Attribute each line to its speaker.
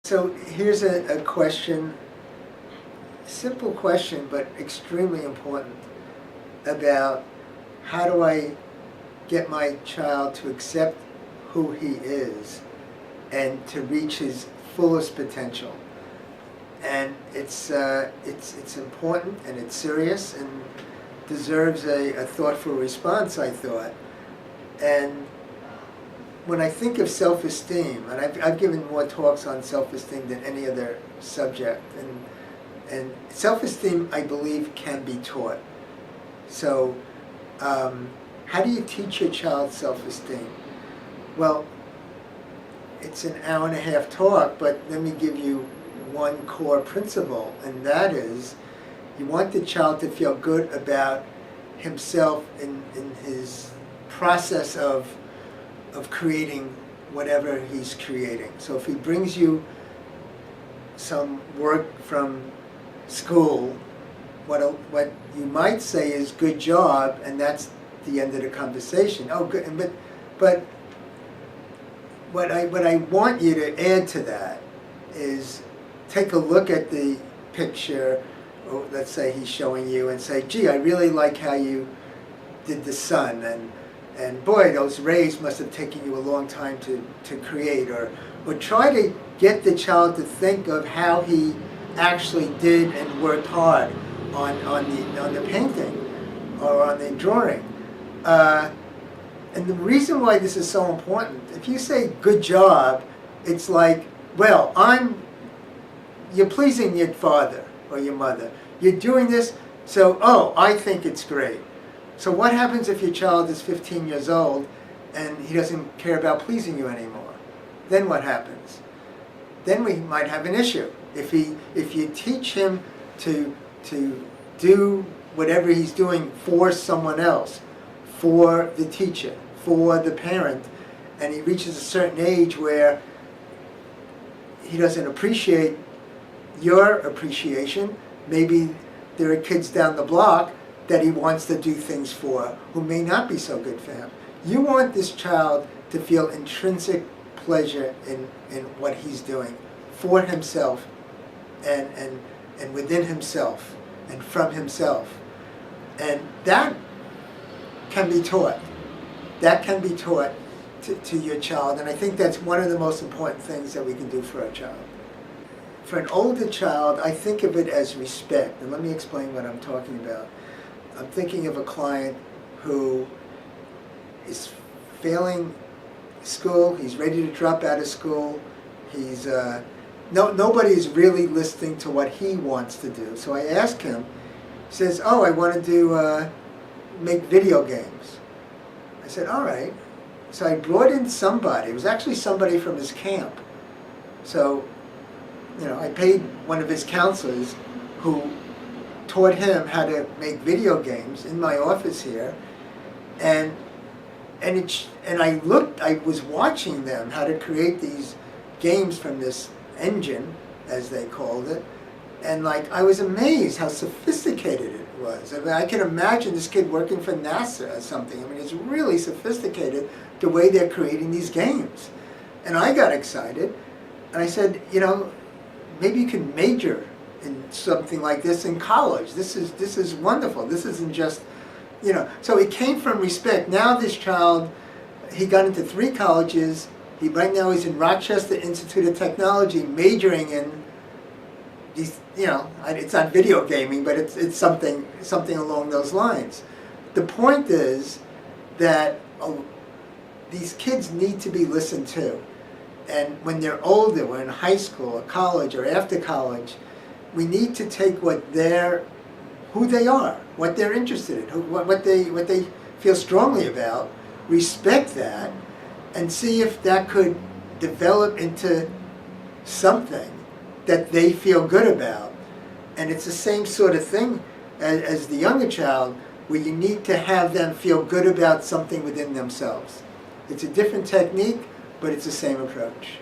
Speaker 1: So here's a question, simple question, but extremely important, about how do I get my child to accept who he is and to reach his fullest potential. And it's important, and it's serious, and deserves a thoughtful response, I thought. And when I think of self-esteem, and I've given more talks on self-esteem than any other subject, and self-esteem, I believe, can be taught. So how do you teach your child self-esteem? Well, it's an hour-and-a-half talk, but let me give you one core principle, and that is you want the child to feel good about himself in his process of creating whatever he's creating. So if he brings you some work from school, what you might say is good job, and that's the end of the conversation. Oh, good, but what I want you to add to that is take a look at the picture, or let's say he's showing you, and say, gee, I really like how you did the sun, and boy, those rays must have taken you a long time to create, or try to get the child to think of how he actually did and worked hard on the painting or on the drawing. And the reason why this is so important, if you say good job, it's like, well, you're pleasing your father or your mother. You're doing this, so, oh, I think it's great. So what happens if your child is 15 years old and he doesn't care about pleasing you anymore? Then what happens? Then we might have an issue. If you teach him to do whatever he's doing for someone else, for the teacher, for the parent, and he reaches a certain age where he doesn't appreciate your appreciation, maybe there are kids down the block that he wants to do things for who may not be so good for him. You want this child to feel intrinsic pleasure in what he's doing for himself and within himself and from himself. And that can be taught. That can be taught to your child, and I think that's one of the most important things that we can do for our child. For an older child, I think of it as respect, and let me explain what I'm talking about. I'm thinking of a client who is failing school, he's ready to drop out of school, nobody's really listening to what he wants to do. So I ask him, he says, oh, I want to make video games. I said, all right. So I brought in somebody, it was actually somebody from his camp. So, I paid one of his counselors who taught him how to make video games in my office here, and I was watching them how to create these games from this engine, as they called it, and I was amazed how sophisticated it was. I mean, I can imagine this kid working for NASA or something. I mean, it's really sophisticated the way they're creating these games. And I got excited, and I said, maybe you can major in something like this in college. This is wonderful. This isn't just, So it came from respect. Now this child, he got into 3 colleges. Right now he's in Rochester Institute of Technology, majoring in these, it's not video gaming, but it's something along those lines. The point is that these kids need to be listened to. And when they're older, we're in high school or college or after college, we need to take who they are, what they're interested in, what they feel strongly about, respect that, and see if that could develop into something that they feel good about. And it's the same sort of thing as the younger child, where you need to have them feel good about something within themselves. It's a different technique, but it's the same approach.